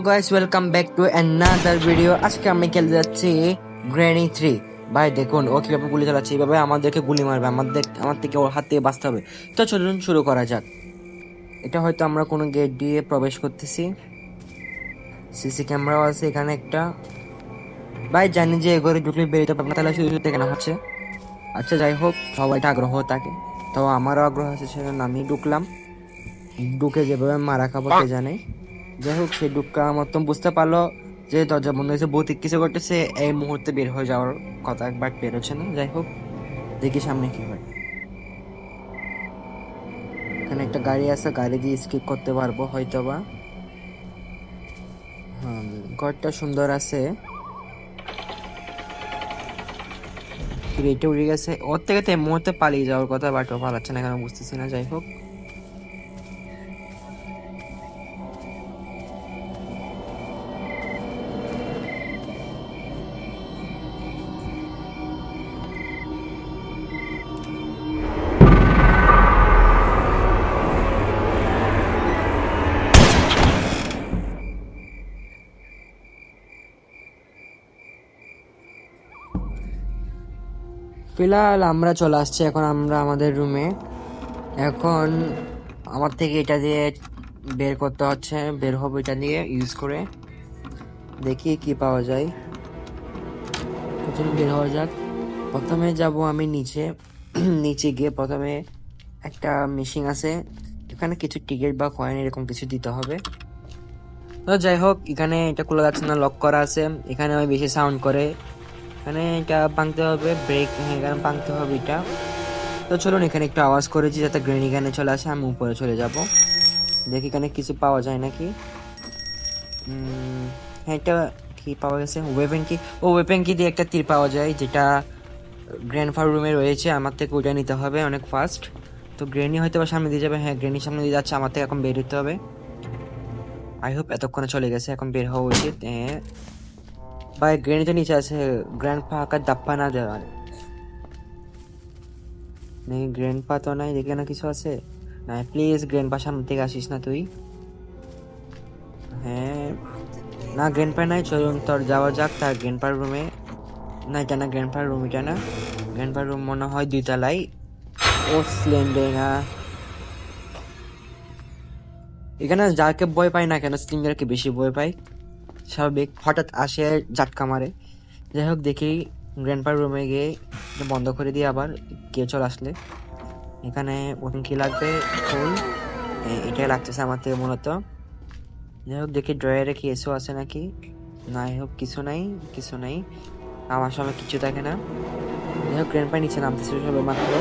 Guys welcome back to another video. আজকে আমি খেলতে যাচ্ছি গ্র্যানি 3। ভাই দেখুন ও কিভাবে গুলি চালাচ্ছে, এইভাবে আমাদেরকে গুলি মারবে, আমার থেকে ওর হাত থেকে বাঁচতে হবে। তো চলুন শুরু করা যাক। এটা হয়তো আমরা কোনো গেট দিয়ে প্রবেশ করতেছি। সিসি ক্যামেরাও আছে এখানে একটা। ভাই জানি যে এগোরে ঢুকলে বেরোতে পারবো না, তাহলে শুধু শুধু কেন হচ্ছে। আচ্ছা যাই হোক, সবাইটা আগ্রহ থাকে, তো আমারও আগ্রহ আছে, সেজন্য আমি ঢুকলাম। ঢুকে যেভাবে মারা খাবো কে জানে। যাই হোক, সে ঢুকা মতন বুঝতে পারলো যে দরজা বন্ধ হয়েছে, ভৌতিক কিছু করতেছে, এই মুহূর্তে বের হয়ে যাওয়ার কথা, বাট বের হচ্ছে না। যাই হোক, দেখি সামনে কি হয়। এখানে একটা গাড়ি আছে, গাড়ি দিয়ে স্কিপ করতে পারবো হয়তো বা। হ্যাঁ, ঘরটা সুন্দর আছে। এটা উড়ে গেছে, ওর থেকে তো এই মুহূর্তে পালিয়ে যাওয়ার কথা, বাট ও পালাচ্ছে না কেন বুঝতেছি না। যাই হোক, ফিলহাল আমরা চলে আসছি এখন আমরা আমাদের রুমে। এখন আমার থেকে এটা দিয়ে বের করতে হচ্ছে, বের হবো এটা দিয়ে ইউজ করে। দেখি কি পাওয়া যায়। প্রথমে বের হওয়া যাক। প্রথমে যাব আমি নিচে। নিচে গিয়ে প্রথমে একটা মেশিন আছে, এখানে কিছু টিকিট বা কয়েন এরকম কিছু দিতে হবে। তো যাই হোক, এখানে এটা খোলা যাচ্ছে না, লক করা আছে। এখানে আমি বেশি সাউন্ড করে, এখানে এটা ভাঙতে হবে, ব্রেক এখানে ভাঙতে হবে এটা। তো চলুন, এখানে একটু আওয়াজ করেছি যাতে গ্রেন এখানে চলে আসে, আমি উপরে চলে যাব। দেখি এখানে কিছু পাওয়া যায় নাকি। হ্যাঁ, এটা কি পাওয়া গেছে, ওয়েপেন কি। ও ওয়েপেন কি দিয়ে একটা তীর পাওয়া যায়, যেটা গ্র্যান্ডফার রুমে রয়েছে। আমার থেকে ওইটা নিতে হবে অনেক ফাস্ট। তো গ্রেনি হয়তো বা সামনে দিয়ে যাবে। হ্যাঁ, গ্রেনি সামনে দিয়ে যাচ্ছে, আমার থেকে এখন বের হতে হবে। আই হোপ এতক্ষণে চলে গেছে, এখন বের হওয়া উচিত। হ্যাঁ ভাই, গ্রেনি তো নিচে আছে, গ্র্যান্ডপা আকার দাপ্পা না দেওয়া নেই। গ্র্যান্ডপা তো নাই, দেখে না কিছু আছে না। প্লিজ গ্র্যান্ডপা সামনে থেকে আসিস না তুই। হ্যাঁ, না গ্র্যান্ডপা নাই, চলুন তোর যাওয়া যাক তার গ্র্যান্ডপার রুমে। না এটা না গ্র্যান্ডপার রুম, এটা না গ্র্যান্ডপার রুম, মনে হয় 2 তলায়। ও স্লেন্ডে না, এখানে যাকে ভয় পায় না কেন, স্লিঙ্গারকে বেশি ভয় পায়, স্বাভাবিক। হঠাৎ আসে, ঝাটকা মারে। যাই হোক, দেখি গ্র্যান্ডপার রুমে গিয়ে এটা বন্ধ করে দিয়ে আবার কেউ চলে আসলে। এখানে ওখানে কি লাগবে, ফুল। এটাই লাগতেছে আমার থেকে মূলত। যাই হোক, দেখি ড্রয়ারে কি এসও আছে নাকি। নাই হোক, কিছু নাই, কিছু নাই, আমার সময় কিছু থাকে না। যাই হোক, গ্র্যান্ডপা নিচে নামতেছে সবে মাত্র।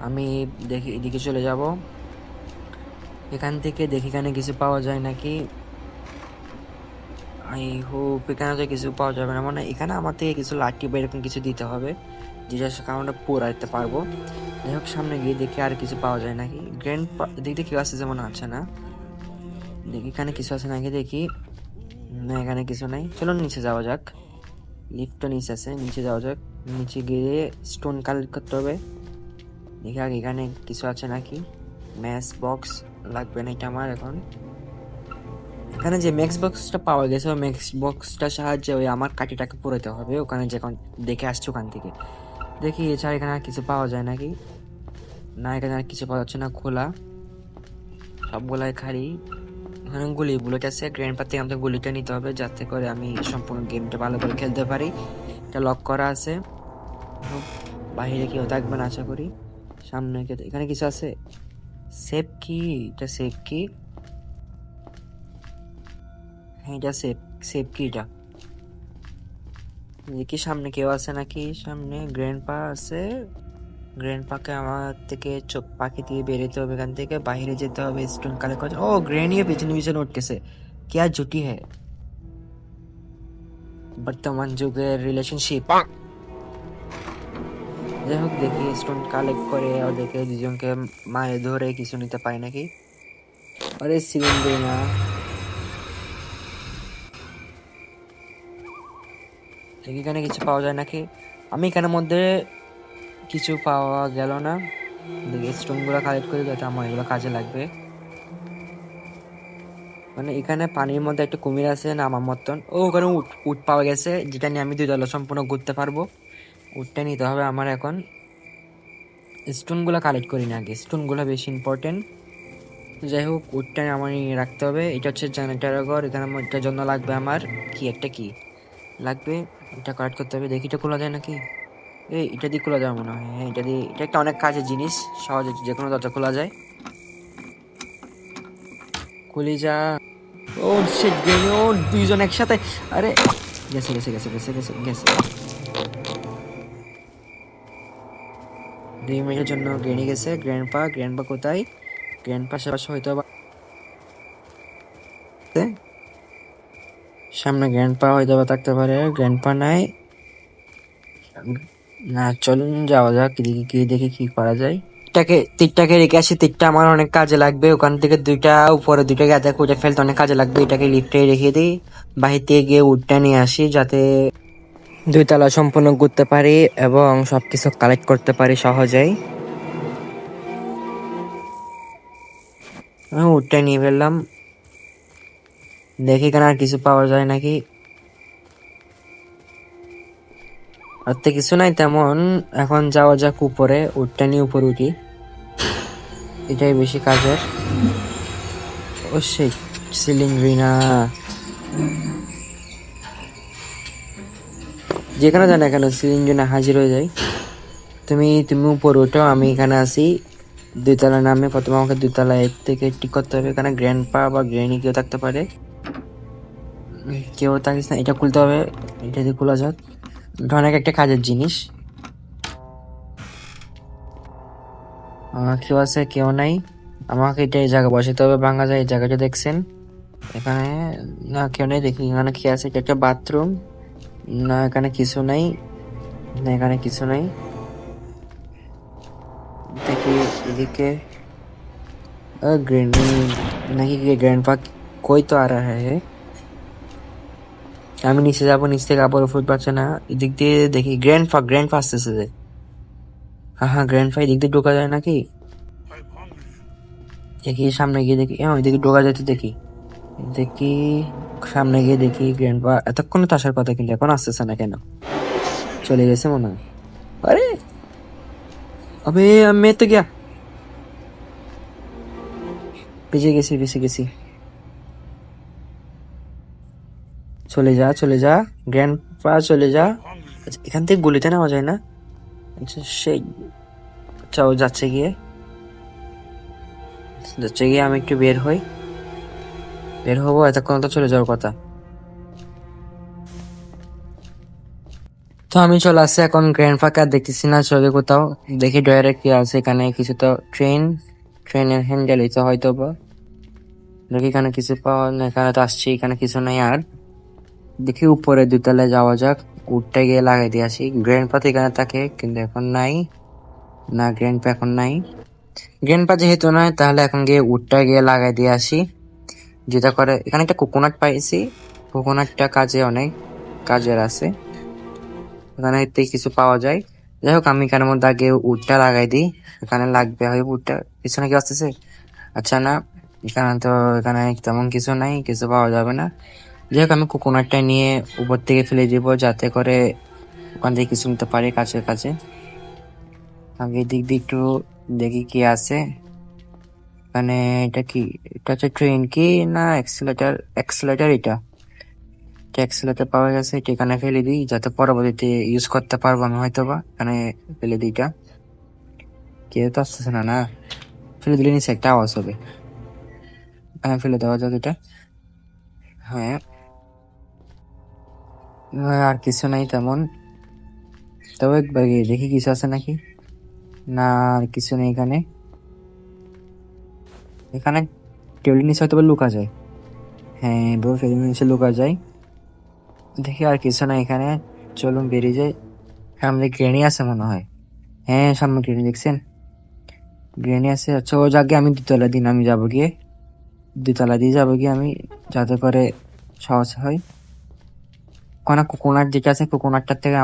আমি দেখি এদিকে চলে যাব, এখান থেকে দেখি এখানে কিছু পাওয়া যায় নাকি। আই হোপ এখানে তো কিছু পাওয়া যাবে না, মানে এখানে আমার থেকে কিছু লাঠি বা এরকম কিছু দিতে হবে, যেটার কারণে পোড়াইতে পারবো। যাই হোক, সামনে গিয়ে দেখি আর কিছু পাওয়া যায় নাকি। গ্র্যান্ড দিক দিয়ে কেউ আছে যেমন আছে না, দেখি এখানে কিছু আছে নাকি দেখি। না, এখানে কিছু নাই, চলো নিচে যাওয়া যাক। লিফট তো নিচে আছে, নিচে যাওয়া যাক। নিচে গিয়ে স্টোন কালেক্ট করতে হবে, দেখি আগে এখানে কিছু আছে নাকি। ম্যাচ বক্স লাগবে না এটা আমার এখন। এখানে যে ম্যাক্স বক্সটা পাওয়া গেছে, ওই ম্যাক্স বক্সটার সাহায্যে ওই আমার কাঠিটাকে পুরাতে হবে ওখানে, যখন দেখে আসছে ওখান থেকে। দেখি এছাড়া এখানে আর কিছু পাওয়া যায় নাকি। না, এখানে আর কিছু পাওয়া যাচ্ছে না, খোলা সবগুলাই খালি। এখানে গুলি বুলেট আছে, গ্র্যান্ডপা থেকে আমাদের গুলিটা নিতে হবে, যাতে করে আমি সম্পূর্ণ গেমটা ভালো করে খেলতে পারি। এটা লক করা আছে, বাহিরে কেউ থাকবে না আশা করি। সামনে এখানে কিছু আছে, সেফ কি, এটা সেফ কি। হ্যাঁ, এটা সেফ, সেফ কি এটা। দেখি সামনে কেউ আছে নাকি। সামনে গ্র্যান্ডপা আছে, গ্র্যান্ডপাকে আমার থেকে চোখ পাখি দিয়ে বেরোতে হবে, এখান থেকে বাইরে যেতে হবে, স্টোন কালেক্ট করতে। ও গ্র্যানিও পিছনে পিছনে উঠতেছে, क्या জুটি है বর্তমান যুগের রিলেশনশিপ। যাই হোক, দেখি স্টোন কালেক্ট করে ওদেরকে দুজনকে মারে ধরে কিছু নিতে পারি নাকি। আরে সিলিন্ডার না, দেখি এখানে কিছু পাওয়া যায় নাকি। আমি এখানের মধ্যে কিছু পাওয়া গেল না, দেখি স্টোন গুলো কালেক্ট করে, যাতে আমার এগুলো কাজে লাগবে। মানে এখানে পানির মধ্যে একটা কুমির আছে না আমার মতন। ও ওখানে উট উট পাওয়া গেছে, যেটা নিয়ে আমি 2 তলা সম্পূর্ণ ঘুরতে পারবো। উটটা নিতে হবে আমার এখন। স্টোনগুলো কালেক্ট করি না আগে, স্টোনগুলো বেশি ইম্পর্টেন্ট। যাই হোক, উটটা আমার নিয়ে রাখতে হবে। এটা হচ্ছে জেনারেটরের ঘর, এখানে এটার জন্য লাগবে আমার কি লাগবে। এটা কালেক্ট করতে হবে, দেখি এটা খোলা যায় নাকি। এটা দিয়ে খোলা যায় মনে হয়। হ্যাঁ, এটা দিয়ে, এটা একটা অনেক কাজের জিনিস, সহজে যে কোনো দরজা খোলা যায়। খুলি যা। ও শিট, গ্রেনি! ও দুইজন একসাথে! আরে গেছে গেছে গেছে গেছে গেছে গেছে 2 মিনিটের জন্য গ্রেনি গেছে। গ্র্যান্ডপা কোথায়? গ্র্যান্ডপা আশেপাশে হয়তো বা আছে। সামনে গ্র্যান্ডপা হয়তো বা থাকতে পারে, গ্র্যান্ডপা নাই। না, চলুন যাওয়া যাক, এদিকে গিয়ে দেখি কি করা যায়। তীরটাকে রেখে আসি, তীরটা আমার অনেক কাজে লাগবে। ওখান থেকে দুইটা উপরে দুইটা গাঁদা খুঁজে ফেলতে অনেক কাজে লাগবে। এটাকে লিফটে রেখে দিই, বাহির থেকে গিয়ে উডটা নিয়ে আসি, যাতে 2 তলা সম্পূর্ণ ঘুরতে পারি এবং সবকিছু কালেক্ট করতে পারি সহজেই। আমি উডটা নিয়ে ফেললাম, দেখি এখানে আর কিছু পাওয়া যায় নাকি। আর তো কিছু নাই তেমন। এখন যাওয়া যাক উপরে, উডটা নিয়ে উপরে উঠি, এটাই বেশি কাজের। ও সেই সিলিন্ড্রিনা, যেখানে যায় না কেন সিলিন্ড্রিনা হাজির হয়ে যায়। তুমি তুমি উপরে উঠো, আমি এখানে আছি 2 তলা নামে। প্রথমে আমাকে 2 তলায় থেকে ঠিক করতে হবে। এখানে গ্র্যান্ডপা বা গ্র্যানি কেউ থাকতে পারে। কেউ থাকিস না, এটা খুলতে হবে। এটা দিয়ে খোলা যাক, এটা অনেক একটা কাজের জিনিস। কেউ আছে? কেউ নাই। আমাকে এটা এই জায়গা বসাতে হবে, ভাঙা যায়। এই জায়গাটা দেখছেন? এখানে না, কেউ নেই। দেখি এখানে কি আছে। এটা একটা বাথরুম। না, এখানে কিছু নাই। না, এখানে কিছু নাই। দেখি এদিকে। গ্রেनी নাকি গ্র্যান্ডপা কই তো আর है। আমি নিচে যাবো, নিচ থেকে আবার ফুট পাচ্ছে না। এদিক দিয়ে দেখি গ্র্যান্ডপা আসতেছে যে। হ্যাঁ, গ্র্যান্ডপা এদিক দিয়ে ঢোকা যায় নাকি দেখি। সামনে গিয়ে দেখি, হ্যাঁ ওইদিকে ঢোকা যায় তো। দেখি দেখি সামনে গিয়ে দেখি গ্র্যান্ডপা এতক্ষণ তো আসার কথা, কিন্তু এখন আসতেছে না কেন? চলে গেছে মনে হয়। আরে अबे मैं तो गया, পিছিয়ে গেছি। চলে যা চলে যা, গ্র্যান্ডপা চলে যা। আচ্ছা, এখান থেকে গুলিতে নেওয়া যায় না? আচ্ছা সেই, আচ্ছা ও যাচ্ছে গিয়ে আমি একটু বের হবো। এতক্ষণ তো চলে যাওয়ার কথা। তো আমি চলে আসছি এখন। গ্র্যান্ডপাকে আর দেখতেছি না চোখে কোথাও। দেখি ডয়ারে কি আছে। এখানে কিছু তো ট্রেনের হ্যান্ডেল তো হয়তো বা। দেখি এখানে কিছু পাওয়া না, এখানে তো আসছি, এখানে কিছু নাই আর। দেখি উপরে 2 তলায় যাওয়া যাক, উঠতে গিয়ে লাগাই দিয়ে আসি। গ্র্যান্ডপা তো এখানে থাকে, কিন্তু এখন নাই। না, গ্র্যান্ডপা এখন নাই। গ্র্যান্ডপা যেহেতু নাই, তাহলে এখন গিয়ে উঠটা গিয়ে লাগাই দিয়ে আসি। যেটা করে, এখানে একটা কোকোনাট পাইছি। কোকোনাটটা অনেক কাজের আছে, এখানে এতে কিছু পাওয়া যায়। যাই হোক, আমি এখানের মধ্যে আগে উডটা লাগাই দিই। এখানে লাগবে হয় উডটা। পিছনে কি আসতেছে? আচ্ছা না, এখানে তেমন কিছু নাই, কিছু পাওয়া যাবে না। যাই হোক, আমি কোকোনাটটা নিয়ে উপর থেকে ফেলে দিব, যাতে করে ওখান থেকে কিছু নিতে পারি কাছে কাছে। আগে দিক দিয়ে একটু দেখি কি আছে এখানে। এটা কি? এটা হচ্ছে ট্রেন কি না এক্সেলেটার? এটা অ্যাক্সেলেটর পাওয়া গেছে, এটা এখানে ফেলে দিই, যাতে পরবর্তীতে ইউজ করতে পারবো আমি হয়তো বা। এখানে ফেলে দিই এটা। কেউ তো আসতেছে না। না, ফেলে দিলে নিচে একটা আওয়াজ হবে। এখানে ফেলে দেওয়া যাক এটা। হ্যাঁ, আর কিছু নাই তেমন। তবে একবার গিয়ে দেখি কিছু আছে নাকি। না, আর কিছু নেই এখানে। এখানে টেবিলের নিচে হয়তো বা লুকা যায়। হ্যাঁ ব্রো, টেবিলের নিচে লুকা যায়। দেখি আর কিছু নাই এখানে। চলুন বেরিয়ে যাই। সামনে গ্রেনি আছে মনে হয়। হ্যাঁ, সামনে গ্রেনি দেখছেন? গ্রেনি আছে। আচ্ছা, ও যাকে আমি 2 তলা দিন আমি যাবো গিয়ে। 2 তলা দিয়ে যাবো গিয়ে আমি, যাতে করে সহজ হয়। ওখানে কোকোনাট যেটা আছে, কোকোনাটটার থেকে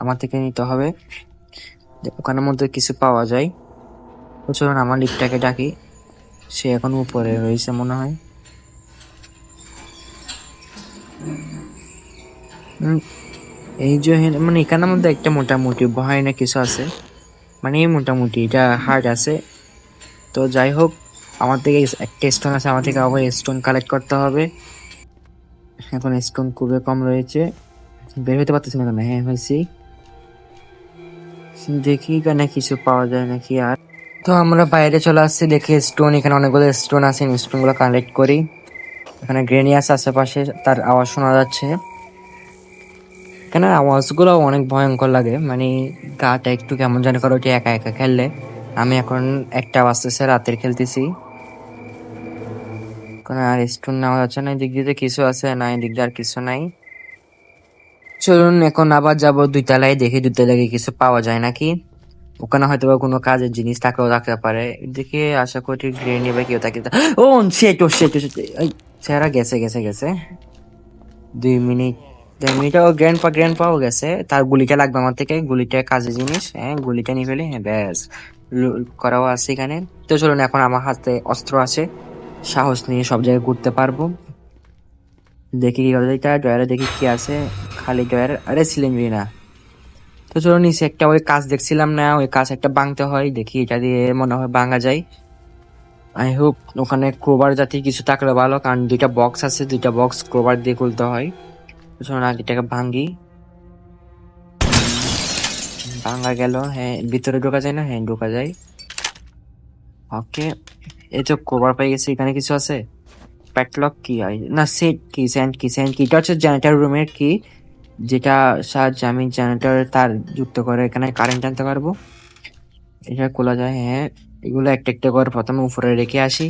আমার থেকে নিতে হবে। ওখানের মধ্যে কিছু পাওয়া যায়। তো চলুন আমার লিফটটাকে ডাকি। সে এখন উপরে রয়েছে মনে হয়। উম, এই যে মানে এখানের মধ্যে একটা মোটামুটি ভয় না কিছু আছে, মানে এই মোটামুটি এটা হার্ড আছে। তো যাই হোক, আমার থেকে একটা স্টোন আছে, আমার থেকে আবার স্টোন কালেক্ট করতে হবে। এখন স্টোন খুবই কম রয়েছে, বের হতে পারতেছি না কেন? হ্যাঁ হয়েছি, দেখি এখানে কিছু পাওয়া যায় নাকি আর। তো আমরা বাইরে চলে আসছি, দেখি স্টোন, এখানে অনেকগুলো স্টোন আছে, স্টোন গুলো কালেক্ট করি। এখানে গ্রেনি আছে আশেপাশে, তার আওয়াজ শোনা যাচ্ছে। এখানে আওয়াজগুলো অনেক ভয়ঙ্কর লাগে, মানে গাটা একটু কেমন জানি করে ওঠে একা একা খেললে। আমি এখন একটা বাজতেছে, রাতের খেলতেছি, কোনো আর স্টোন নেওয়া যাচ্ছে না। এদিক দিয়ে কিছু আছে না, এদিক দিয়ে আর কিছু নাই। চলুন এখন আবার যাবো দুইতলায়, দেখি দুইতলায় কিছু পাওয়া যায় নাকি। ওখানে হয়তো বা কোনো কাজের জিনিস থাকলেও থাকতে পারে। এদিকে আশা করি গ্রেনি বা কেউ থাকে। ও সেট, ও সেট, চেহারা গেছে গেছে গেছে। 2 মিনিট, 2 মিনিট, ও গ্র্যান্ড পাও গেছে। তার গুলিটা লাগবে আমার থেকে, গুলিটা কাজের জিনিস। হ্যাঁ, গুলিটা নিয়ে ফেলি, হ্যাঁ ব্যাস। করাও আছে এখানে। তো চলুন, এখন আমার হাতে অস্ত্র আছে, সাহস নিয়ে সব জায়গায় ঘুরতে পারবো। দেখি কি করে, এটা ড্রয়ারে দেখি কি আছে। খালি ড্রয়ার, আরে সিলিন্ডার না। তো চলো নিচে একটা ওই কাজ দেখছিলাম না, ওই কাজ একটা ভাঙতে হয়, দেখি এটা দিয়ে মনে হয় ভাঙা যায়। আই হোপ ওখানে ক্রোবার জাতীয় কিছু থাকলে ভালো, কারণ দুইটা বক্স আছে, দুইটা বক্স ক্রোবার দিয়ে খুলতে হয়। তো চলো আগে এটাকে ভাঙি। ভাঙা গেল, হ্যাঁ ভিতরে ঢোকা যায় না? হ্যাঁ ঢোকা যায়। ওকে, এই তো ক্রোবার পেয়ে গেছি। এখানে কিছু আছে, প্যাটলক কি হয় না, সেট কি, স্যান্ড কি, স্যান্ড কি, এটা হচ্ছে জেনারেটর রুমের কি, যেটা সাহায্যে আমি জেনারেটর তার যুক্ত করে এখানে কারেন্ট আনতে পারবো। এটা খোলা যায়, হ্যাঁ। এগুলো একটা একটা করে প্রথমে উপরে রেখে আসি।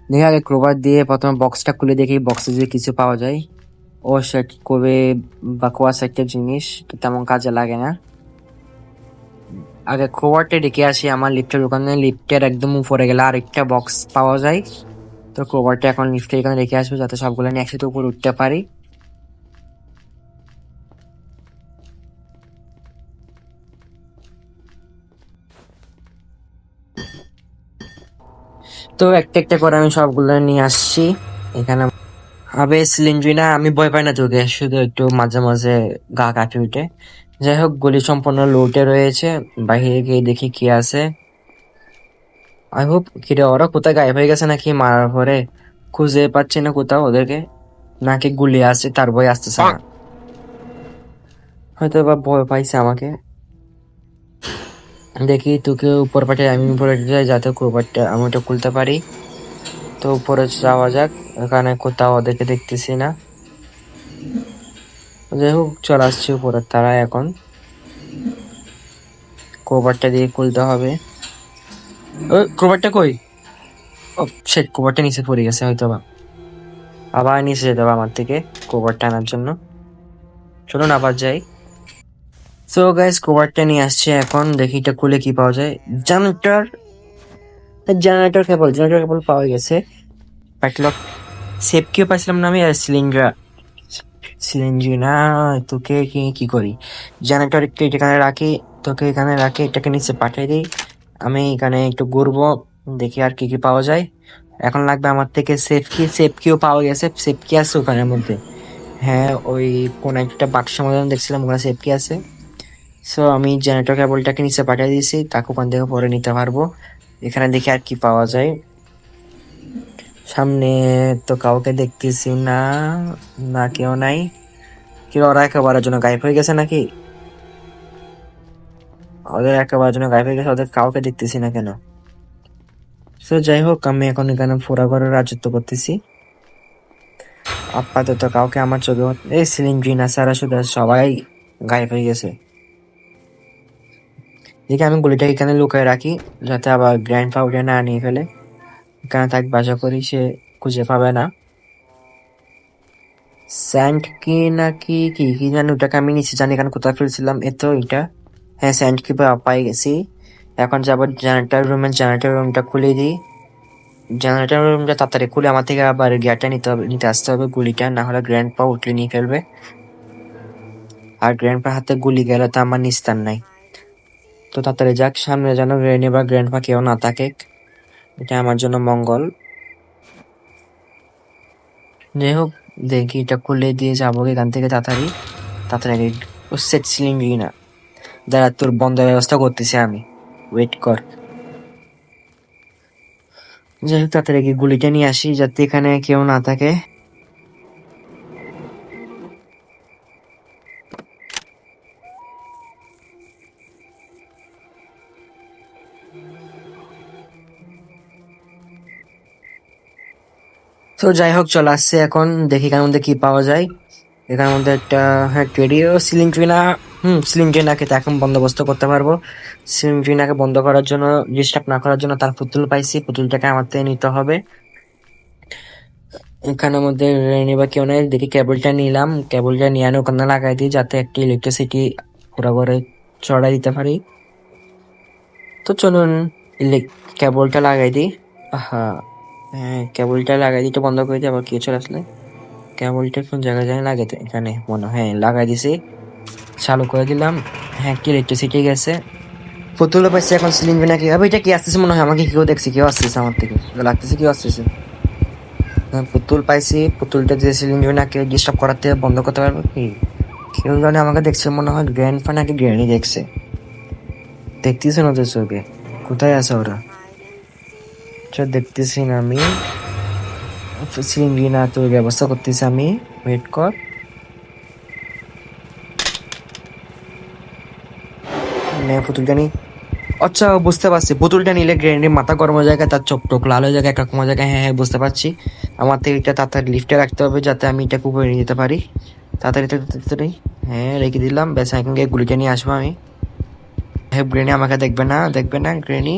দেখি আগে ক্রোবার দিয়ে প্রথমে বক্সটা খুলে দেখি বক্সে যদি কিছু পাওয়া যায়। ও সেট কবে বাকোয়াস একটা জিনিস, তো তেমন কাজে লাগে না। আগে ক্রোবারটা রেখে আসি আমার লিফটের দোকানে, লিফটের একদম উপরে গেলে আরেকটা বক্স পাওয়া যায়। তো ক্রোবারটা এখন লিফটে এখানে রেখে আসবো, যাতে সবগুলো নিয়ে একসাথে উপরে উঠতে পারি। তো একটা একটা করে আমি সবগুলো নিয়ে আসছি এখানে। আবে সিলিন্ড্রিনা, আমি ভয় পাই না তোকে, শুধু একটু মাঝে মাঝে গা কাটে উঠে। যাই হোক, গুলি সম্পূর্ণ লোটে রয়েছে। বাইরে গিয়ে দেখি কি আছে। আই হোপ, কিরে ওরা কোথায় গায়েব হয়ে গেছে নাকি মারার পরে? খুঁজে পাচ্ছি না কোথাও ওদেরকে, নাকি গুলি আছে তার ভয় আসতেছে না, হয়তো বা ভয় পাইছে আমাকে। দেখি তোকে উপর পাঠিয়ে, আমি উপরে যাই যাতে ক্রোবারটা আমি ওটা খুলতে পারি। তো উপরে যাওয়া যাক, এখানে কোথাও ওদেরকে দেখতেছি না। যাই হোক, চলে আসছি উপরে তারা এখন। ক্রোবারটা দিয়ে খুলতে হবে। ওই ক্রোবারটা কই? ও সেট, ক্রোবারটা নিচে পড়ে গেছে হয়তো বা। আবার নিচে যেতে হবে আমার থেকে ক্রোবার টানার জন্য। চলুন আবার যাই। সো গাইস, কভারটা নিয়ে আসছে, এখন দেখি এটা খুলে কি পাওয়া যায়। জেনারেটর, জেনারেটর কেবল পাওয়া গেছে। প্যাটলক, সেফ কিও পাইছিলাম না আমি, আর সিলিন্ডার, সিলিন্ডার না। তোকে কি কি করি, জেনারেটর একটু এখানে রাখি, তোকে এখানে রাখি, এটাকে নিচে পাঠিয়ে দিই। আমি এখানে একটু ঘুরবো, দেখি আর কি কি পাওয়া যায়। এখন লাগবে আমার থেকে সেফ কি, সেফ কিও পাওয়া গেছে। সেফ কি আছে ওখানের মধ্যে? হ্যাঁ, ওই কোন একটা বাক্সের মধ্যে দেখছিলাম ওখানে সেফ কি আছে। সো আমি জেনারেটর কেবলটাকে নিচে পাঠিয়ে দিয়েছি, তাকে ওখান থেকে পরে নিতে পারবো। এখানে দেখি আর কি পাওয়া যায়। সামনে তো কাউকে দেখতেছি না, না কেউ নাই। কি ওরা একেবারের জন্য গায়েব হয়ে গেছে নাকি? ওদের একেবারের জন্য গায়েব হয়ে গেছে, ওদের কাউকে দেখতেছি না কেন? সো যাই হোক, আমি এখন এখানে ফোরা ঘরে রাজত্ব করতেছি। আপাতত কাউকে আমার চোখে এই সিলিন্ড্রিনা সারা শুধু সবাই গায়েব হয়ে গেছে। দেখি আমি গুলিটা এখানে লুকায় রাখি, যাতে আবার গ্র্যান্ড পাউডার না নিয়ে ফেলে। এখানে থাকবে, আশা করি সে খুঁজে পাবে না। স্যান্ড কি নাকি কি কি জানি, ওটাকে আমি নিচে জানি এখানে কোথায় ফেলছিলাম। এ তো এটা, হ্যাঁ স্যান্ড কি পাই গেছি। এখন যাবো জেনারেটর রুমটা খুলে দিই। জেনারেটর রুমটা তাড়াতাড়ি খুলে আমার থেকে আবার গিয়ারটা নিতে আসতে হবে, গুলিটা না হলে গ্র্যান্ড পা উঠলে নিয়ে ফেলবে। আর গ্র্যান্ড পা হাতে গুলি গেলে তো আমার নিস্তার নাই। তো তাড়াতাড়ি যাক, সামনে যেন রেনি বা গ্র্যান্ড পা কেউ না থাকে, এটা আমার জন্য মঙ্গল। যাই হোক, দেখি এটা খুলে দিয়ে যাবো এখান থেকে তাড়াতাড়ি তাড়াতাড়ি। ও সেট সিলিন্ডার না, দাঁড়া তোর বন্ধ ব্যবস্থা করতেছি আমি, ওয়েট কর। যাই হোক তাড়াতাড়ি গিয়ে গুলিটা নিয়ে আসি যাতে এখানে কেউ না থাকে। তো যাই হোক চলে আসছে, এখন দেখি এখানের মধ্যে কি পাওয়া যায়। এখানের মধ্যে একটা, হ্যাঁ রেডিও সিলিং ট্রিনা, সিলিং ট্রিনাকে তো এখন বন্দোবস্ত করতে পারবো। সিলিং ট্রিনাকে বন্ধ করার জন্য, ডিস্টার্ব না করার জন্য তার পুতুল পাইছি, পুতুলটাকে আমার থেকে নিতে হবে। এখানের মধ্যে নেবার কেউ নেই, দেখি কেবলটা নিলাম, কেবলটা নিয়ে আনে ওখানে লাগাই দিই যাতে একটা ইলেকট্রিসিটি পুরো ঘরে চড়াই দিতে পারি। তো চলুন কেবলটা লাগাই দিই। হ্যাঁ, হ্যাঁ কেবলটা লাগাই দিই, তো বন্ধ করে দিই, আবার কি চলে আসলে। কেবলটা কোন জায়গায় জানি লাগে, তো এখানে মনে হয়, হ্যাঁ লাগাই দিছি, চালু করে দিলাম। হ্যাঁ কি ইলেকট্রিসিটি গেছে, পুতুলও পাইছে। এখন সিলিন্ডার নাকি এটা কি আসতেছে মনে হয়, আমাকে কেউ দেখছি, কেউ আসতেছে আমার থেকে লাগতেছে, কেউ আসতেছে। হ্যাঁ পুতুল পাইছি, পুতুলটা দিয়ে সিলিন্ডার নাকি ডিস্টার্ব করাতে বন্ধ করতে পারবো কি। কেউ জানে আমাকে দেখছে মনে হয়, গ্র্যান্ড ফা নাকি গ্র্যানি দেখছে, দেখতেছে না ওদের চোখে। কোথায় আছে ওরা, দেখতেছি না আমি। সিলিন্ডার না তো ব্যবস্থা করতেছি আমি, ওয়েট কর। নে পুতুলটা নি, আচ্ছা বুঝতে পারছি, পুতুলটা নিলে গ্র্যান্ডির মাথা গরম হয়ে যায়, তার চোখ টোক লাল হয়ে যায় একরকম হয়ে যায়। হ্যাঁ হ্যাঁ বুঝতে পারছি, আমার থেকে এটা তাড়াতাড়ি লিফটে রাখতে হবে যাতে আমি এটা উপরে নিয়ে যেতে পারি। তাড়াতাড়ি তাড়াতাড়ি, হ্যাঁ রেখে দিলাম, ব্যাস এখন গিয়ে গুলিটা নিয়ে আসবো আমি। হ্যাঁ গ্রেনি আমাকে দেখবে না, দেখবে না গ্রেনি।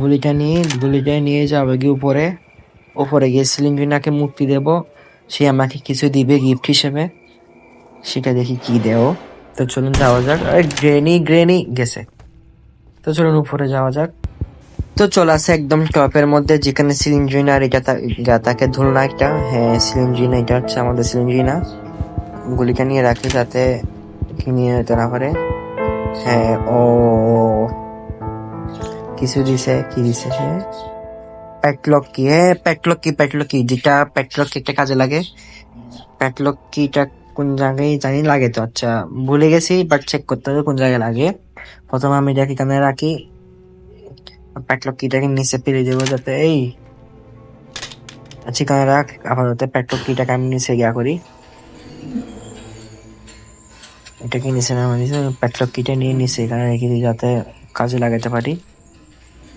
গুলিটা নিয়ে যাবে গিয়ে উপরে, উপরে গিয়ে সিলিন্ডারকে মুক্তি দেব, সে আমাকে কিছু দিবে গিফট হিসেবে, সেটা দেখি কি দেও। তো চলুন যাওয়া যাক। আরে গ্রেনি গ্রেনি গেছে, তো চলুন উপরে যাওয়া যাক। তো চলে আসে একদম টপের মধ্যে, যেখানে সিলিন্ড্রিনার এটা তাকে ধরুন একটা, হ্যাঁ সিলিন্ড্রিনা, এটা হচ্ছে আমাদের সিলিন্ড্রিনা। গুলিটা নিয়ে রাখি যাতে কি নিয়ে যেতে না পারে। হ্যাঁ ও কিছু দিছে, কি দিছে সে, প্যাটলক কি, হ্যাঁ প্যাটলক কি, যেটা প্যাটলক কি একটা কাজে লাগে। প্যাটলক কিটা কোন জায়গায় জানি লাগে, তো আচ্ছা ভুলে গেছি, বাট চেক করতে হবে কোন জায়গায় লাগে। প্রথমে আমি এটাকে এখানে রাখি, প্যাটলক কিটাকে নিচে ফেলে দেবো যাতে এই, আচ্ছা এখানে রাখ আপাতত। প্যাটলক কিটাকে আমি নিচে গিয়া করি, এটাকে নিচে নামা দিয়েছে, প্যাটলক কিটা নিয়ে নিচে এখানে রেখে দিই যাতে কাজে লাগাতে পারি।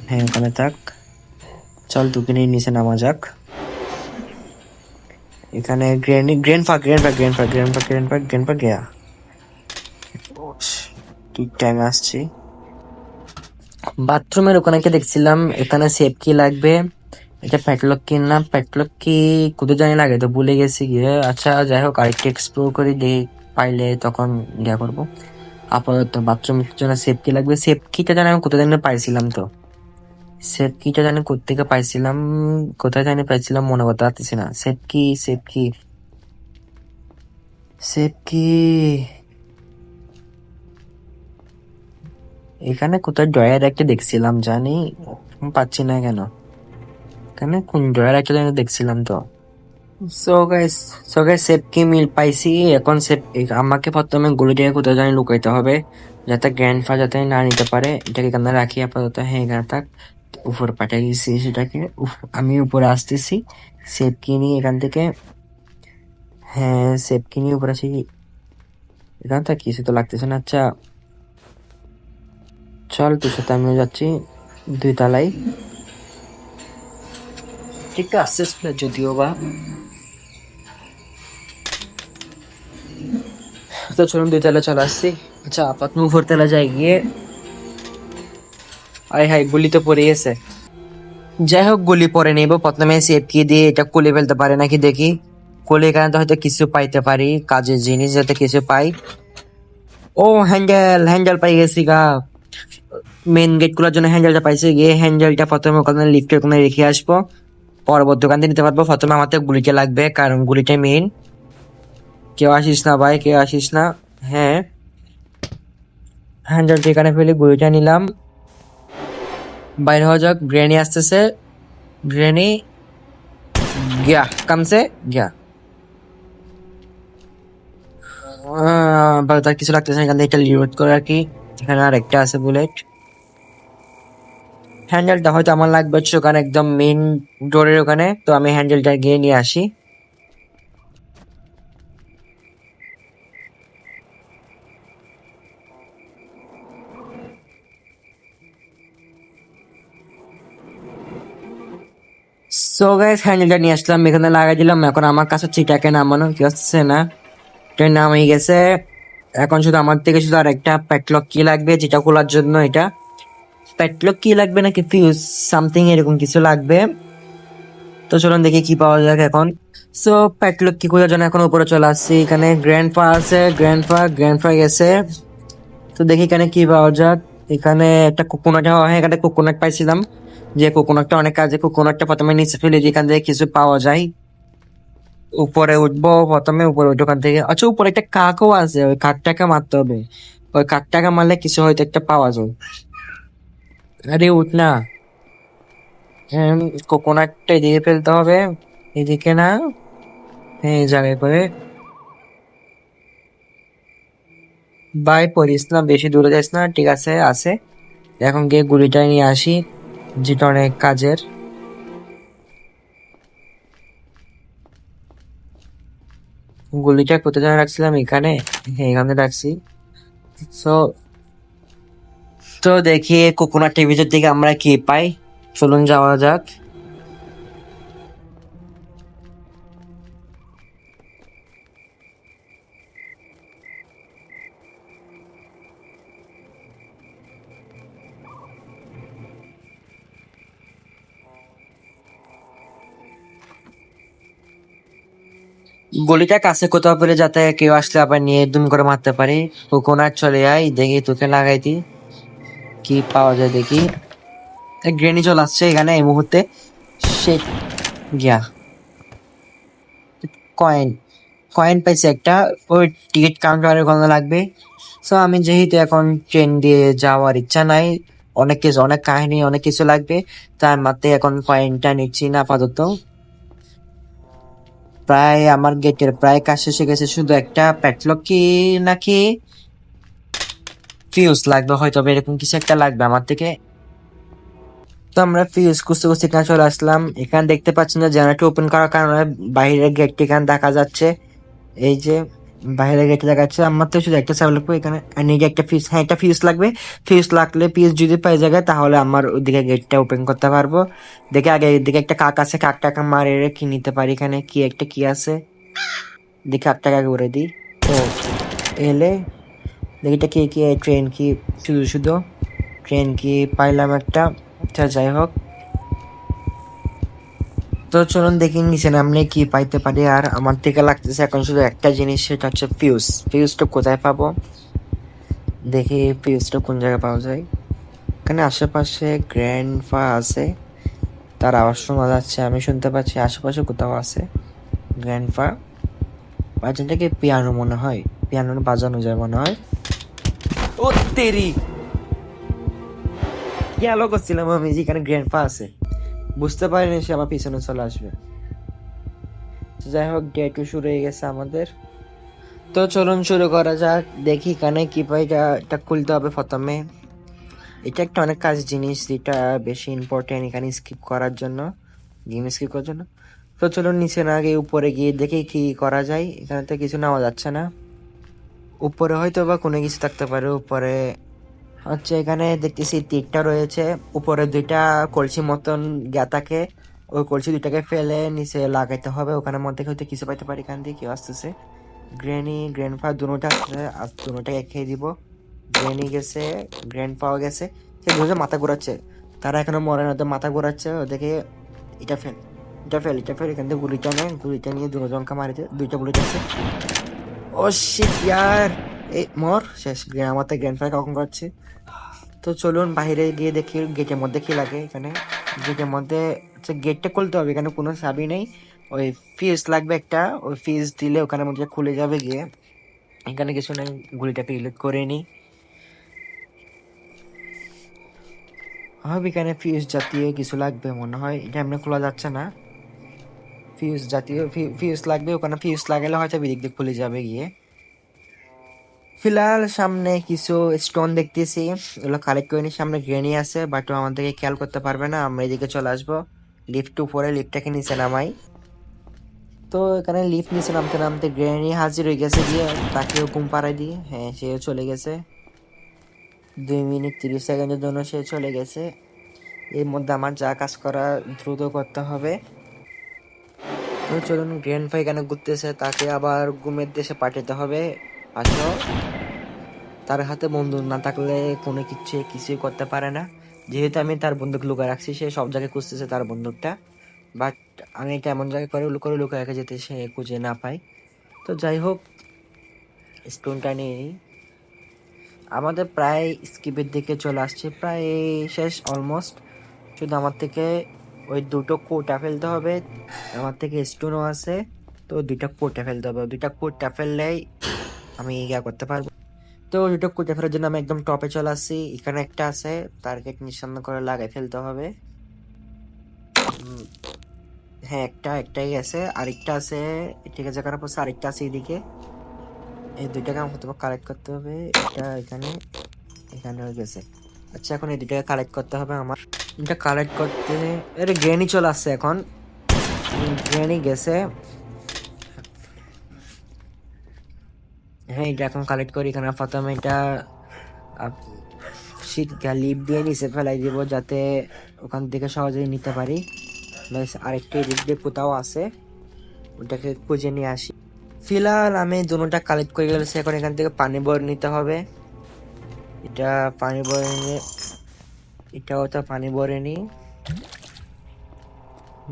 হ্যাঁ ওখানে থাক, চল তোকে নিয়ে নিচে নামা যাক। এখানে গ্র্যান্ডপা গেয়া, ঠিক টাইমে আসছি। বাথরুমের ওখানে কি দেখছিলাম, এখানে সেফ কি লাগবে, এটা প্যাটলক কি না, প্যাটলক কি কোথায় জানি লাগে, তো ভুলে গেছি গিয়ে। আচ্ছা যাই হোক আরেকটু এক্সপ্লোর করি, দেখি পাইলে তখন ইয়া করবো। আপাতত বাথরুমের জন্য সেফ কি লাগবে, সেফ কিটা জানি আমি কোথায় জানি পাইছিলাম, তো সেফ কিটা জানি কোথেকে পাইছিলাম, কোথায় জানি পাইছিলাম মনে করতে পারতেছি না। সেফ কি এখানে কোথায় ড্রয়ার একটা দেখছিলাম জানি, পাচ্ছি না কেন। এখানে কোন ড্রয়ার একটা জানি দেখছিলাম তো। সো গাইস সেফ কি মিল পাইছি। এখন সেফ আমাকে প্রথমে গুলিটাকে কোথায় জানি লুকাইতে হবে যাতে গ্র্যান্ডফা যাতে না নিতে পারে। এটাকে এখানে রাখি আপাতত, হ্যাঁ এখানে থাক। উপরে পাঠিয়ে দিচ্ছি সেটাকে, আমি উপরে আসতেছি সেফ কি নিয়ে এখান থেকে। হ্যাঁ সেফ কি নিয়ে উপরে আসি, এখানে থাক, কিছু তো লাগতেছে না। আচ্ছা চল তোর সাথে আমিও যাচ্ছি 2 তলায়, একটু আস্তে আস্তে যদিও বা। তো চলুন 2 তলা চলে আসছি। আচ্ছা আপাতত উপর তলা যাই গিয়ে, আয় হাই গুলি তো পড়ে গেছে। যাই হোক গুলি পরে নেবো, প্রথমে সেফ কি দিয়ে এটা খুলে ফেলতে পারে নাকি দেখি। খুলে এখানে তো হয়তো কিছু পাইতে পারি, কাজের জিনিস যাতে কিছু পাই। ও হ্যান্ডেল পাই গেছি গা, মেন গেট গুলোর জন্য হ্যান্ডেলটা পাইছি গিয়ে। হ্যান্ডেলটা প্রথমে ওখানে লিফটের ওখানে রেখে আসবো, পরবর্তী দোকান থেকে নিতে পারবো। প্রথমে আমার তো গুলিটা লাগবে কারণ গুলিটা মেন। কেউ আসিস না ভাই, কেউ আসিস না। হ্যাঁ হ্যান্ডেলটা এখানে ফেলে গুলিটা নিলাম, বাইরে হওয়া যাক। গ্রেনি আসতেছে, গ্রেনি गया कम से गया তার কিছু লাগতেছে না, এখান থেকে একটা রিলোড করে আর কি। এখানে আর একটা আছে বুলেট। হ্যান্ডেলটা হয়তো আমার লাগবে হচ্ছে ওখানে একদম মেইন ডোরের ওখানে, তো আমি হ্যান্ডেলটা গিয়ে নিয়ে আসি। সো গাইস হ্যান্ডেলটা নিয়ে আসলাম, এখানে লাগাই দিলাম। এখন আমার কাছে চিটাকে নামানো কি হচ্ছে না, ট্রেন নামিয়ে গেছে। এখন শুধু আমার থেকে শুধু আর একটা প্যাটলক কি লাগবে, যেটা খোলার জন্য এটা প্যাটলক কি লাগবে নাকি ফিউজ সামথিং এরকম কিছু লাগবে। তো চলুন দেখি কি পাওয়া যাক এখন। সো প্যাটলক কি খোঁজার জন্য এখন উপরে চলে আসছি। এখানে গ্র্যান্ডপা আছে, গ্র্যান্ডপা গেছে। তো দেখি এখানে কি পাওয়া যাক। এখানে একটা কোকোনাট, হ্যাঁ এখানে কোকোনাট পাইছিলাম, যে কোকোনাটটা অনেক কাজে। কোকোনাটটা প্রথমে নিচে ফেলে দিয়ে এখান থেকে কিছু পাওয়া যায়। উপরে উঠবো, প্রথমে উপরে উঠবো ওখান থেকে। আচ্ছা উপরে একটা কাকও আছে, ওই কাকটাকে মারতে হবে। ওই কাকটাকে মারলে কিছু হয়তো একটা পাওয়া যায়। আরে উঠ না। হ্যাঁ কোকোনাটটা এদিকে ফেলতে হবে, এদিকে না, হ্যাঁ এই জায়গায় করে। ভাই পড়িস না, বেশি দূরে যাস না, ঠিক আছে আছে। এখন গিয়ে গুলিটা নিয়ে আসি, যেটা অনেক কাজের। গুলিটা কোথায় যেন রাখছিলাম, এখানে, হ্যাঁ এখানে রাখছি। সো তো দেখি কোকোনাটের ভিতর থেকে আমরা কি পাই, চলুন যাওয়া যাক। গলিটা কাছে কোথাও পেলে যাতে কেউ আসলে আবার নিয়ে দুম করে মারতে পারি। কোকোনাট চলে আয়, দেখি তোকে লাগাই দি কি পাওয়া যায় দেখি। গ্রেনি চলে আসছে এখানে এই মুহূর্তে। সে গিয়া কয়েন, কয়েন পাইছে একটা, ওই টিকিট কাউন্টারের কোনো লাগবে। সো আমি যেহেতু এখন ট্রেন দিয়ে যাওয়ার ইচ্ছা নাই, অনেক কিছু, অনেক কাহিনী, অনেক কিছু লাগবে, তার মাত্রে এখন কয়েনটা নিচ্ছি না আপাতত। প্রায় আমার গেটের প্রায় কাজ শেষে গেছে, শুধু একটা প্যাটলক কি নাকি ফিউজ লাগবে হয়তো, এরকম কিছু একটা লাগবে আমার থেকে। তো আমরা ফিউজ খুঁজতে খুঁজতে এখানে চলে আসলাম। এখানে দেখতে পাচ্ছেন যে জেনারেটর ওপেন করার কারণে বাইরের গেটটি এখানে দেখা যাচ্ছে। এই যে বাইরের গেটে দেখা যাচ্ছে। আমার তো শুধু একটা সাইড লাগবে এখানে, আর নিজে একটা ফিউজ, হ্যাঁ একটা ফিউজ লাগবে। ফিউজ লাগলে ফিউজ যদি পাই জায়গায়, তাহলে আমার ওইদিকে গেটটা ওপেন করতে পারবো। দেখে আগে এদিকে একটা কাক আছে, কাকটাকে মারে কি নিতে পারি। এখানে কি একটা কি আছে দেখে কাকটাকে উড়ে দিই। ও এলে দেখি এটা কি কি ট্রেন কি, শুধু শুধু ট্রেন কি পাইলাম একটা। আচ্ছা যাই হোক, তো চলুন দেখি নিচে নামলে কি পাইতে পারি। আর আমার থেকে লাগতেছে এখন শুধু একটা জিনিস, সেটা হচ্ছে ফিউজ। ফিউজটা কোথায় পাবো দেখি, ফিউজটা কোন জায়গায় পাওয়া যায়। এখানে আশেপাশে গ্র্যান্ডপা আছে, তার আওয়াজ শোনা যাচ্ছে, আমি শুনতে পাচ্ছি আশেপাশে কোথাও আছে গ্র্যান্ডপা। বাজানটাকে পিয়ানো মনে হয়, পিয়ানো বাজানো যায় মনে হয়। ও তেরি, কি আলো করছিলাম আমি যেখানে গ্র্যান্ডপা আছে, বুঝতে পারিনি সে আমার পিছনে চলে আসবে। তো যাই হোক ডে টু শুরু হয়ে গেছে আমাদের। তো চলুন শুরু করা যাক, দেখি এখানে কি পাই। এটা খুলতে হবে প্রথমে। এটা একটা অনেক কাজ জিনিস, যেটা বেশি ইম্পর্টেন্ট এখানে স্কিপ করার জন্য, গেম স্কিপ করার জন্য। তো চলুন নিচে না গিয়ে উপরে গিয়ে দেখি কি করা যায়। এখানে তো কিছু নেওয়া যাচ্ছে না। উপরে হয়তো বা কোনো কিছু থাকতে পারে। উপরে হচ্ছে এখানে দেখতেছি তিনটা রয়েছে, উপরে দুইটা কলসি মতন গিয়া থাকে। ওই কলসি দুইটাকে ফেলে নিচে লাগাইতে হবে, ওখানের মধ্যে হয়তো কিছু পাইতে পারি। এখান দিয়ে কেউ আসতেছে, গ্রেনি গ্র্যান্ডপা দুটোটা আসছে, আর দুটোটাকে খেয়ে দিব। গ্রেনি গেছে, গ্র্যান্ডপাও গেছে, সে দুজন মাথা ঘোরাচ্ছে। তারা এখনো মরে না, ওদের মাথা ঘোরাচ্ছে। ওদেরকে এটা ফেল, এটা ফেল, এখান থেকে গুলিটা নেয়, গুলিটা নিয়ে দুজনকে মারিতে। দুইটা বুলেট আছে। ও শিট ইয়ার, এই মর শেষ। আমার তো গ্র্যান্ডপা কখন করছে। তো চলুন বাইরে গিয়ে দেখি গেটের মধ্যে কি লাগে। এখানে গেটের মধ্যে আচ্ছা গেটটা খুলতে হবে, এখানে কোনো চাবি নেই। ওই ফিজ লাগবে একটা, ওই ফিজ দিলে ওখানের মধ্যে খুলে যাবে গিয়ে। এখানে কিছু নেই, গুলিটাকে রিলোড করে নিই। হবে এখানে ফিউজ জাতীয় কিছু লাগবে মনে হয়, এটা এমনি খোলা যাচ্ছে না। ফিউজ জাতীয় ফিউজ লাগবে, ওখানে ফিউজ লাগালে হয়তো বিদিক দিয়ে খুলে যাবে গিয়ে। ফিলহাল সামনে কিছু স্টোন দেখতেছি, এগুলো কালেক্ট করে নি। সামনে গ্রেনি আছে, বাট ও আমাদেরকে খেয়াল করতে পারবে না। আমরা এদিকে চলে আসবো, লিফট উপরে, লিফটটাকে নিচে নামাই। তো এখানে লিফট নিচে নামতে নামতে গ্রেনি হাজির হয়ে গেছে গিয়ে, তাকেও ঘুম পাড়াই দিয়ে, হ্যাঁ সেও চলে গেছে। 2 মিনিট 30 সেকেন্ডের জন্য সে চলে গেছে। এর মধ্যে আমার যা কাজ করা দ্রুত করতে হবে। তো চলুন, গ্র্যান্ড ভাই এখানে ঘুরতেছে, তাকে আবার ঘুমের দেশে পাঠাতে হবে। আসো, তার হাতে বন্দুক না থাকলে কোনো কিছুই করতে পারে না। যেহেতু আমি তার বন্দুক লুকায় রাখছি, সে সব জায়গায় খুঁজতেছে তার বন্দুকটা, বাট আমি এটা এমন জায়গায় করে লুকায় রেখে যেতে সে খুঁজে না পায়। তো যাই হোক, স্টোনটা নিয়ে নিই। আমাদের প্রায় স্কিপের দিকে চলে আসছে, প্রায় শেষ অলমোস্ট। শুধু আমার থেকে ওই 2টো কোটা ফেলতে হবে। আমার থেকে স্টোনও আছে, তো 2টা কোটা ফেলতে হবে। 2টা কোটা ফেললেই আমি ইয়া করতে পারবো। তো 2টো কোটা ফেলার জন্য আমি একদম টপে চলে আসছি। এখানে একটা আছে, টার্গেট নিশানা করে লাগাই ফেলতে হবে। হ্যাঁ, একটাই আছে, আরেকটা আছে। ঠিক আছে, যেখানে পড়ছে আরেকটা আছে এদিকে। এই 2টাকে আমার প্রথমে কালেক্ট করতে হবে। এটা এখানে হয়ে গেছে। আচ্ছা, এখন এই 2টাকে কালেক্ট করতে হবে আমার। এটা কালেক্ট করতে আরে গ্রেনি চলে আসছে এখন। গ্রেনি গেছে। হ্যাঁ, এটা এখন কালেক্ট করি। এখানে প্রথমে এটা লিপ দিয়ে নিচে ফেলাই দিব, যাতে ওখান থেকে সহজেই নিতে পারি। ব্যাস, আরেকটা এদিক দিয়ে কোথাও আছে, ওটাকে খুঁজে নিয়ে আসি। ফিলহাল আমি দুটোটা কালেক্ট করে গেছি। এখন এখান থেকে পানি বয়ে নিতে হবে। এটা পানি বয়ে নিয়ে, এটাও তো পানি ভরে নি।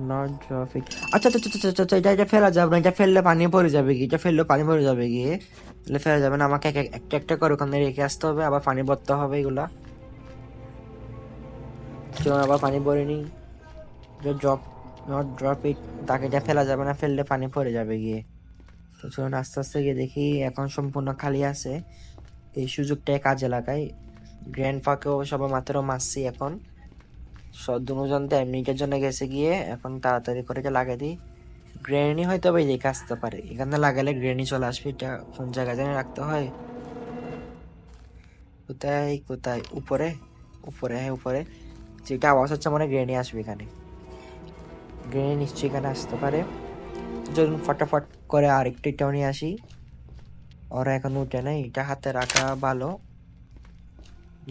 Not drop it. আচ্ছা আচ্ছা আচ্ছা আচ্ছা আচ্ছা, এটা ফেলা যাবে না। এটা ফেললে পানি ভরে যাবে গিয়ে, এটা ফেললে পানি ভরে যাবে গিয়ে, তাহলে ফেলা যাবে না। আমাকে একটা একটা করে ওখানে রেখে আসতে হবে, আবার পানি ভরতে হবে এগুলা। চলুন আবার পানি ভরে নিই। Drop, not drop it. তাকে এটা ফেলা যাবে না, ফেললে পানি ভরে যাবে গিয়ে। তো চলুন আস্তে আস্তে গিয়ে দেখি, এখন সম্পূর্ণ খালি আছে। এই সুযোগটাই কাজে লাগাই। গ্র্যান্ড ফাকেও সবে মাত্র মারছি এখন। দুজন তো এমনিটার জন্য গেছে গিয়ে, এখন তাড়াতাড়ি করে এটা লাগাই দিই। গ্রেনি হয়তো বা এদিকে আসতে পারে, এখানে লাগালে গ্রেনি চলে আসবে। এটা কোন জায়গায় জানি রাখতে হয়। কোথায় কোথায়? উপরে, উপরে, হ্যাঁ উপরে। যেটা আওয়াজ হচ্ছে মানে গ্রেনি আসবে এখানে। গ্রেনি নিশ্চয়ই এখানে আসতে পারে। চলুন ফটাফট করে আরেকটা এটাও নিয়ে আসি। ওরা এখন উঠে নাই, এটা হাতে রাখা ভালো।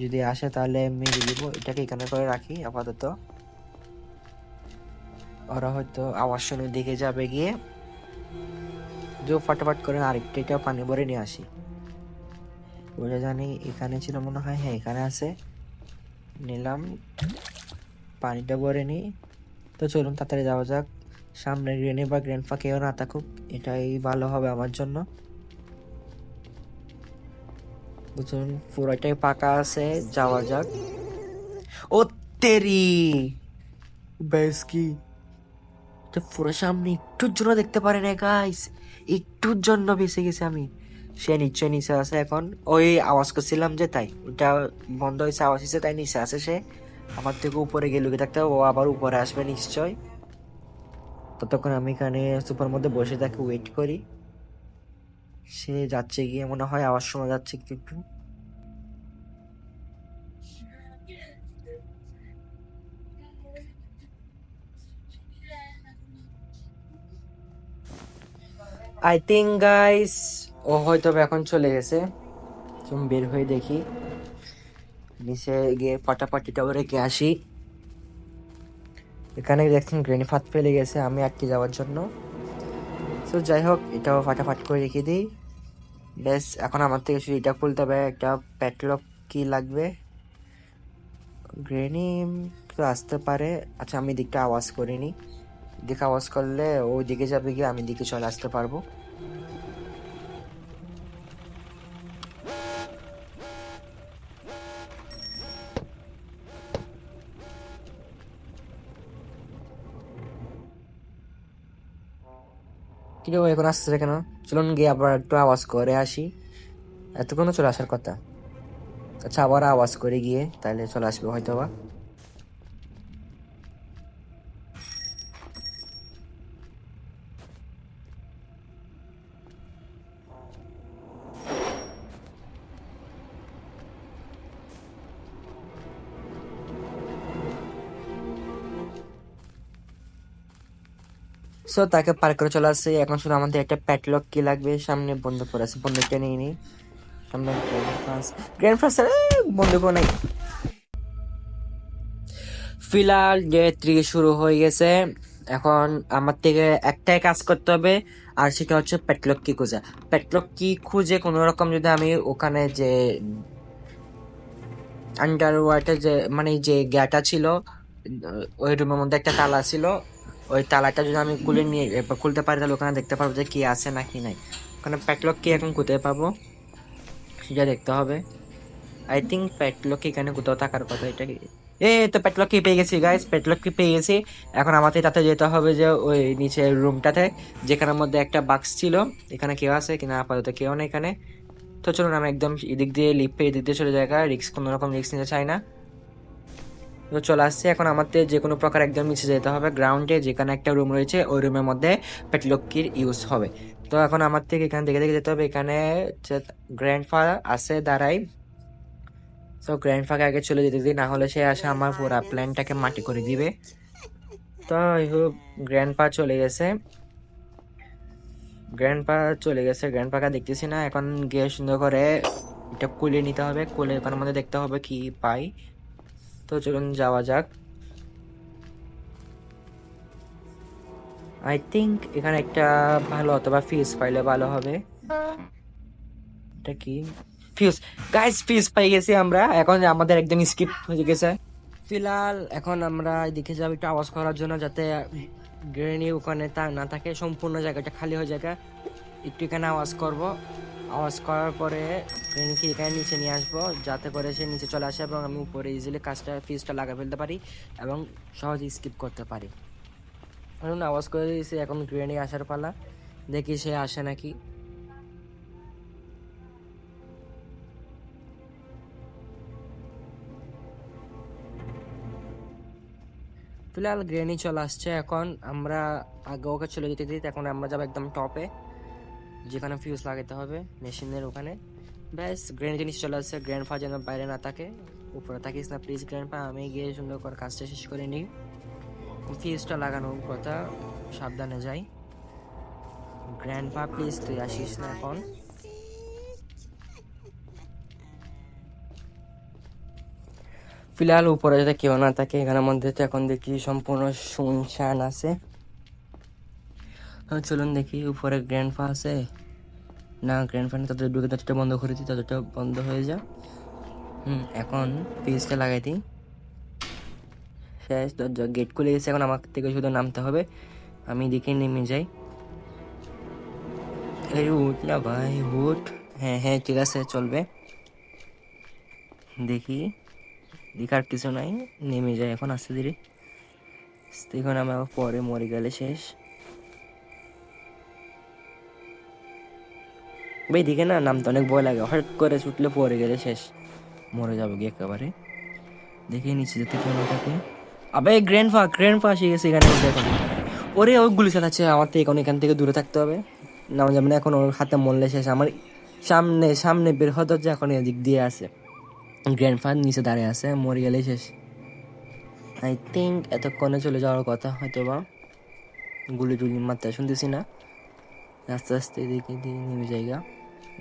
যদি আসে তাহলে মেরে দিব। এটাকে এখানে করে রাখি আপাতত। ওরা হয়তো আওয়াজ শুনে দিকে যাবে গিয়ে। যে ফটাফট করে আরেকটা এটাও পানি ভরে নিয়ে আসি। ওটা জানি এখানে ছিল মনে হয়, হ্যাঁ এখানে আছে। নিলাম, পানিটা ভরে নিই। তো চলুন তাড়াতাড়ি যাওয়া যাক। সামনে গ্রেনি বা গ্র্যান্ডপা কেউ না থাকুক, এটাই ভালো হবে আমার জন্য। তো চলুন, পুরোটাই পাকা আছে, যাওয়া যাক। ও তেরি, বেশ কি তো পুরো সামনে একটুর জন্য দেখতে পারে না গাইস, একটুর জন্য বেঁচে গেছে আমি। সে নিশ্চয়ই নিচে আছে এখন। ওই আওয়াজ করছিলাম যে, তাই ওটা বন্ধ হয়েছে, আওয়াজ হয়েছে, তাই নিচে আছে সে। আমার থেকে উপরে গিয়ে লুকিয়ে থাকতে হবে, ও আবার উপরে আসবে নিশ্চয়। ততক্ষণ আমি এখানে সুপার মধ্যে বসে থাকি, ওয়েট করি। সে যাচ্ছে গিয়ে, মনে হয় আওয়াজ শোনা যাচ্ছে একটু একটু। আই থিঙ্ক গাইস ও হয়তো বা এখন চলে গেছে। তুমি বের হয়ে দেখি, নিচে গিয়ে ফাটাফাটিটা রেখে আসি। এখানে দেখছেন গ্রেনি ফাত ফেলে গেছে আমি আটকে যাওয়ার জন্য। তো যাই হোক, এটাও ফাটাফাট করে রেখে দিই। ব্যাস, এখন আমার থেকে শুধু এটা খুলতে হবে। একটা প্যাটলক কি লাগবে। গ্রেনি তো আসতে পারে। আচ্ছা, আমি দিকটা আওয়াজ করিনি। দিকে আওয়াজ করলে ওই দিকে যাবে গিয়ে, আমি দিকে চলে আসতে পারবো। কিন্তু ও এখন আসছে কেন? চলুন গিয়ে আবার একটু আওয়াজ করে আসি। এতক্ষণ চলে আসার কথা। আচ্ছা, আবার আওয়াজ করে গিয়ে তাহলে চলে আসবে হয়তো বা। সো তাকে পার করে চলে আসছে। এখন শুধু আমাদের একটা প্যাটলক কি লাগবে, সামনে বন্দুক পড়ে আছে, বন্দুকটা নিয়ে নিই। সামনে গ্র্যান্ড ফাস বন্দুকও নেই। ফিলহাল ডে 3 শুরু হয়ে গেছে। এখন আমার থেকে একটাই কাজ করতে হবে, আর সেটা হচ্ছে প্যাটলক কি খোঁজা। প্যাটলক কি খুঁজে কোনো রকম যদি আমি ওখানে যে আন্ডার ওয়াটার যে মানে যে গেটটা ছিল, ওই রুমের মধ্যে একটা তালা ছিল, ওই তালাটা যদি আমি খুলে নিয়ে খুলতে পারি তাহলে ওখানে দেখতে পারবো যে কি আছে না কি নাই। ওখানে প্যাটলক কি এখন কোথায় পাবো সেটা দেখতে হবে। আই থিঙ্ক প্যাটলক এখানে কোথাও থাকার কথা। এটা কি তো প্যাটলক কি পেয়ে গেছি গাইস, প্যাটলক কি পেয়ে গেছি। এখন আমাদের তাতে যেতে হবে যে ওই নিচের রুমটাতে, যেখানের মধ্যে একটা বাক্স ছিল। এখানে কেউ আছে কিনা, আপাতত কেউ নেই এখানে। তো চলুন আমি একদম এদিক দিয়ে লিফটে এদিক দিয়ে চলে যাই, রিক্স কোনো রকম রিক্স নিতে চাই না। তো চলে আসছে। এখন আমাদের যে কোনো প্রকার একদম নিচে যেতে হবে গ্রাউন্ডে, যেখানে একটা রুম রয়েছে, ওই রুমের মধ্যে প্যাটলকির ইউজ হবে। তো এখন আমার থেকে এখানে দেখে দেখে যেতে হবে। এখানে গ্র্যান্ডফাদার আছে দাঁড়াই। তো গ্র্যান্ডফাকে আগে চলে যেতে দিই, না হলে সে আসে আমার পুরা প্ল্যানটাকে মাটি করে দিবে। তো আই হোপ গ্র্যান্ডপা চলে গেছে। গ্র্যান্ডপাকে দেখতেছি না। এখন গিয়ে সুন্দর করে এটা কুলে নিতে হবে, কুলে ওখানের মধ্যে দেখতে হবে কি পাই। তো চলুন যাওয়া যাক। আই থিঙ্ক এখানে একটা ভালো অথবা ফিস পাইলে ভালো হবে। এটা কি ফিউজ? গাইস ফিউজ পাই গেছি আমরা। এখন আমাদের একদম স্কিপ হয়ে গেছে। ফিলহাল এখন আমরা এদিকে যাবো একটু আওয়াজ করার জন্য, যাতে গ্রেনি ওখানে তা না থাকে, সম্পূর্ণ জায়গাটা খালি হয়ে যায়। একটু এখানে আওয়াজ করব, আওয়াজ করার পরে গ্রেনিকে এখানে নিচে নিয়ে আসবো, যাতে করে সে নিচে চলে আসে এবং আমি উপরে ইজিলি কাজটা ফিউজটা লাগা ফেলতে পারি এবং সহজে স্কিপ করতে পারি। এখন আওয়াজ করে দিয়েছি, এখন গ্রেনি আসার পালা। দেখি সে আসে নাকি। ফিলহাল গ্রেনি চলে আসছে। এখন আমরা আগে ওকে চলে যেতে দিই। এখন আমরা যাবো একদম টপে, যেখানে ফিউজ লাগাতে হবে মেশিনের ওখানে। ব্যাস গ্র্যান্ড জিনিস চলে আসছে। গ্র্যান্ডপা যেন বাইরে না থাকে, উপরে থাকিস না প্লিজ গ্র্যান্ডপা। আমি গিয়ে সুন্দর করে কাজটা শেষ করে নিই। ফিউজটা লাগানোর কথা, সাবধানে যাই। গ্র্যান্ডপা প্লিজ তুই আসিস না এখন। ফিলহাল উপরে যাতে কেউ না থাকে, এখানের মধ্যে তো এখন দেখি সম্পূর্ণ শুনশান আছে। চলুন দেখি উপরে গ্র্যান্ডপা আছে না। গ্র্যান্ডপা নেই, তাদের ঢুকে তাদেরটা বন্ধ করে দিই, তাদেরটা বন্ধ হয়ে যা। এখন ফিউজটা লাগাই দিই। শেষ, দরজা গেট খুলে গেছে। এখন আমার থেকে শুধু নামতে হবে। আমি দেখে নেমে যাই। এই উঠ না ভাই, উঠ। হ্যাঁ হ্যাঁ ঠিক আছে, চলবে। দেখি দেখার কিছু নাই, নেমে যাই এখন আস্তে ধীরে। এখন আমি আবার পরে মরে গেলে শেষ। ভাই দেখে না, নামতে অনেক ভয় লাগে, হঠাৎ করে ছুটলে পরে গেলে শেষ, মরে যাবো গিয়ে একেবারে। দেখি নিচে যেতে কেউ না থাকে। আবে গ্র্যান্ডপা এসে গেছে এখানে এখন। ওরে ওই গুলি চালাচ্ছে আমার থেকে, এখন এখান থেকে দূরে থাকতে হবে। নাম যাবে না, এখন ওর হাতে মরলে শেষ। আমার সামনে সামনে বের হতে হচ্ছে, এখন এদিক দিয়ে আছে। গ্র্যান্ডফাদার নিচে দাঁড়িয়ে আছে, মরে গেলে শেষ। আই থিঙ্ক এতক্ষণে চলে যাওয়ার কথা হয়তো বা। গুলি টুলি মারতে শুনতেছি না। আস্তে আস্তে এদিকে দিয়ে নেমে জায়গা,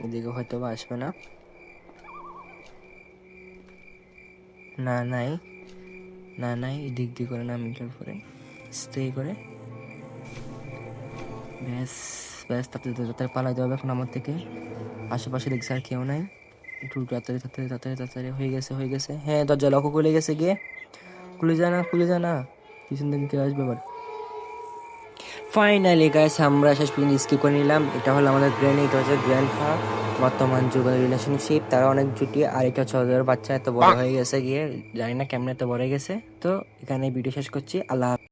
এদিকে হয়তো বা আসবে না। না নাই, না নাই, এদিক দিয়ে করে নামিটার পরে স্টে করে ব্যাস ব্যাস। তাড়াতাড়ি পালাইতে হবে এখন আমার থেকে। আশেপাশে দেখছি আর কেউ নাই। একটু তাড়াতাড়ি তাড়াতাড়ি তাড়াতাড়ি তাড়াতাড়ি হয়ে গেছে। হ্যাঁ দরজা লক খুলে গেছে গিয়ে। খুলে যা না, পিছন থেকে কেউ আসবে আবার। ফাইনালি গাইস আমরা শেষ পর্যন্ত স্কিপ করে নিলাম। এটা হলো আমাদের গ্র্যান্ড, এটা হচ্ছে গ্র্যান্ডপা। বর্তমান যুগের রিলেশনশিপ, তারা অনেক জুটি। আর এটা হচ্ছে ওদের বাচ্চা এত বড় হয়ে গেছে গিয়ে, জানি না কেমন এত বড় হয়ে গেছে। তো এখানে ভিডিও শেষ করছি। আল্লাহ।